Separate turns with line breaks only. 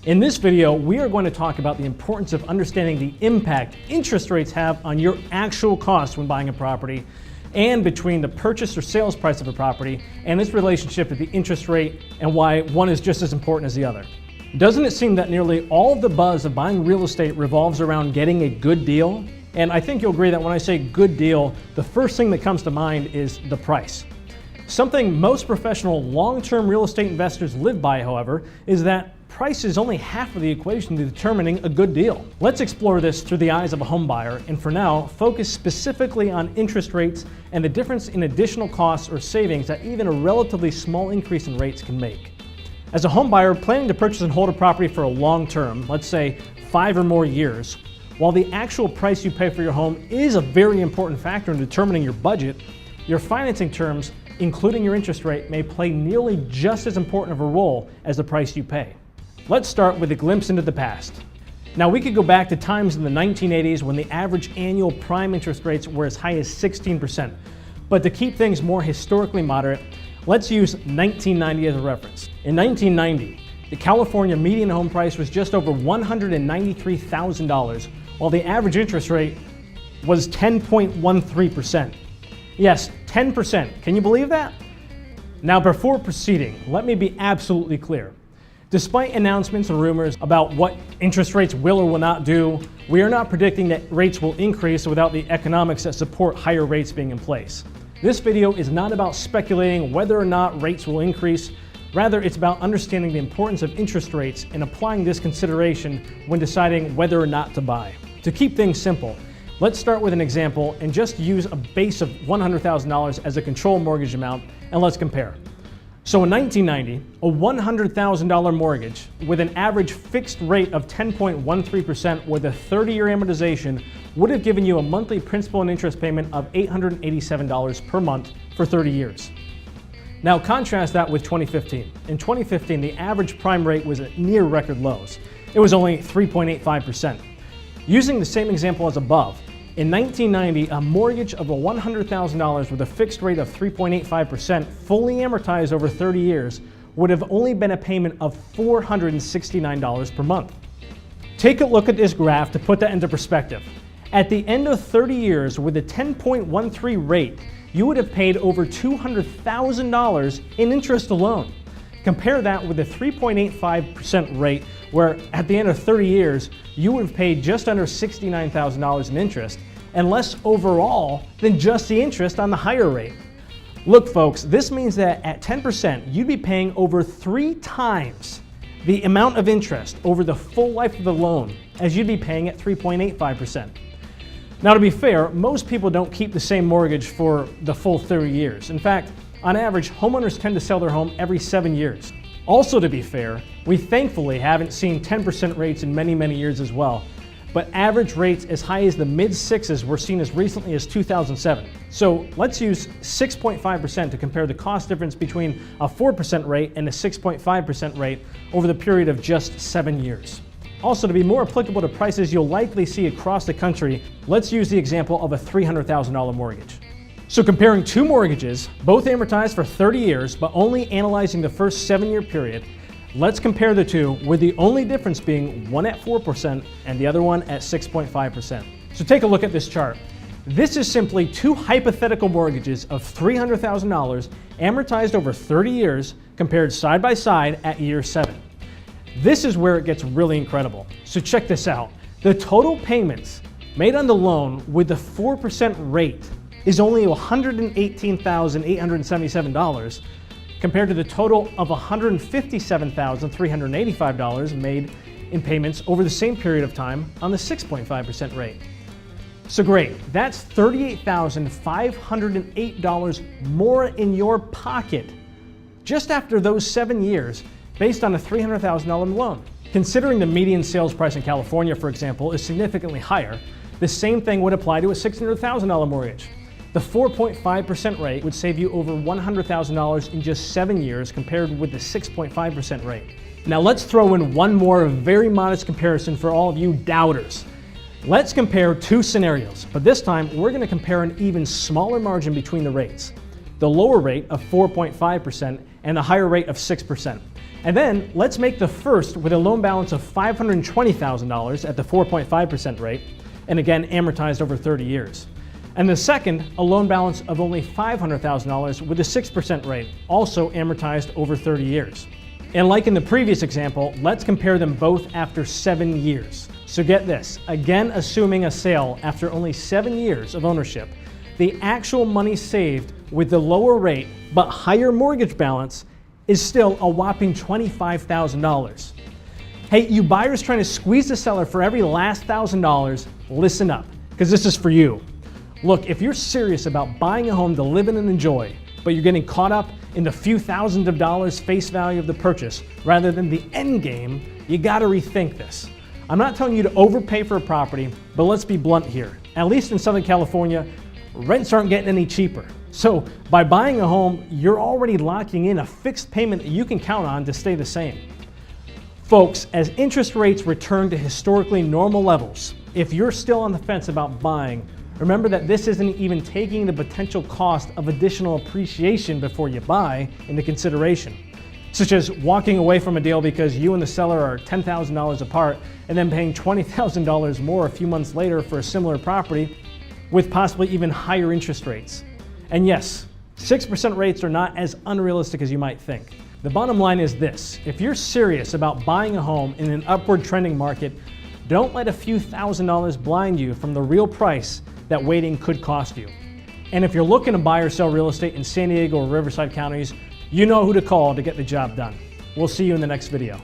In this video, we are going to talk about the importance of understanding the impact interest rates have on your actual costs when buying a property, and between the purchase or sales price of a property and its relationship to the interest rate, and why one is just as important as the other. Doesn't it seem that nearly all of the buzz of buying real estate revolves around getting a good deal? And I think you'll agree that when I say good deal, the first thing that comes to mind is the price. Something most professional long-term real estate investors live by, however, is that price is only half of the equation to determining a good deal. Let's explore this through the eyes of a home buyer, and for now, focus specifically on interest rates and the difference in additional costs or savings that even a relatively small increase in rates can make. As a home buyer planning to purchase and hold a property for a long term, let's say 5 or more years, while the actual price you pay for your home is a very important factor in determining your budget, your financing terms, including your interest rate, may play nearly just as important of a role as the price you pay. Let's start with a glimpse into the past. Now, we could go back to times in the 1980s when the average annual prime interest rates were as high as 16%. But to keep things more historically moderate, let's use 1990 as a reference. In 1990, the California median home price was just over $193,000, while the average interest rate was 10.13%. Yes, 10%. Can you believe that? Now, before proceeding, let me be absolutely clear. Despite announcements and rumors about what interest rates will or will not do, we are not predicting that rates will increase without the economics that support higher rates being in place. This video is not about speculating whether or not rates will increase. Rather, it's about understanding the importance of interest rates and applying this consideration when deciding whether or not to buy. To keep things simple, let's start with an example and just use a base of $100,000 as a control mortgage amount, and let's compare. So in 1990, a $100,000 mortgage with an average fixed rate of 10.13% with a 30-year amortization would have given you a monthly principal and interest payment of $887 per month for 30 years. Now contrast that with 2015. In 2015, the average prime rate was at near record lows. It was only 3.85%. Using the same example as above, in 1990, a mortgage of $100,000 with a fixed rate of 3.85%, fully amortized over 30 years, would have only been a payment of $469 per month. Take a look at this graph to put that into perspective. At the end of 30 years, with a 10.13 rate, you would have paid over $200,000 in interest alone. Compare that with a 3.85% rate, where at the end of 30 years, you would have paid just under $69,000 in interest, and less overall than just the interest on the higher rate. Look, folks, this means that at 10%, you'd be paying over 3 times the amount of interest over the full life of the loan as you'd be paying at 3.85%. Now, to be fair, most people don't keep the same mortgage for the full 30 years. In fact, on average, homeowners tend to sell their home every 7 years. Also, to be fair, we thankfully haven't seen 10% rates in many, many years as well, but average rates as high as the mid-6s were seen as recently as 2007. So let's use 6.5% to compare the cost difference between a 4% rate and a 6.5% rate over the period of just 7 years. Also, to be more applicable to prices you'll likely see across the country, let's use the example of a $300,000 mortgage. So comparing two mortgages, both amortized for 30 years, but only analyzing the first 7-year period, let's compare the two, with the only difference being one at 4% and the other one at 6.5%. So take a look at this chart. This is simply two hypothetical mortgages of $300,000 amortized over 30 years compared side by side at year 7. This is where it gets really incredible. So check this out. The total payments made on the loan with the 4% rate is only $118,877 compared to the total of $157,385 made in payments over the same period of time on the 6.5% rate. So great, that's $38,508 more in your pocket just after those 7 years based on a $300,000 loan. Considering the median sales price in California, for example, is significantly higher, the same thing would apply to a $600,000 mortgage. The 4.5% rate would save you over $100,000 in just 7 years compared with the 6.5% rate. Now let's throw in one more very modest comparison for all of you doubters. Let's compare two scenarios, but this time we're going to compare an even smaller margin between the rates. The lower rate of 4.5% and the higher rate of 6%. And then let's make the first with a loan balance of $520,000 at the 4.5% rate, and again amortized over 30 years. And the second, a loan balance of only $500,000 with a 6% rate, also amortized over 30 years. And like in the previous example, let's compare them both after 7 years. So get this, again assuming a sale after only 7 years of ownership, the actual money saved with the lower rate but higher mortgage balance is still a whopping $25,000. Hey, you buyers trying to squeeze the seller for every last $1,000, listen up, because this is for you. Look, if you're serious about buying a home to live in and enjoy, but you're getting caught up in the few thousands of dollars face value of the purchase rather than the end game, you gotta rethink this. I'm not telling you to overpay for a property, but let's be blunt here. At least in Southern California, rents aren't getting any cheaper. So by buying a home, you're already locking in a fixed payment that you can count on to stay the same. Folks, as interest rates return to historically normal levels, if you're still on the fence about buying, remember that this isn't even taking the potential cost of additional appreciation before you buy into consideration, such as walking away from a deal because you and the seller are $10,000 apart and then paying $20,000 more a few months later for a similar property with possibly even higher interest rates. And yes, 6% rates are not as unrealistic as you might think. The bottom line is this: if you're serious about buying a home in an upward trending market, don't let a few $1,000s blind you from the real price that waiting could cost you. And if you're looking to buy or sell real estate in San Diego or Riverside counties, you know who to call to get the job done. We'll see you in the next video.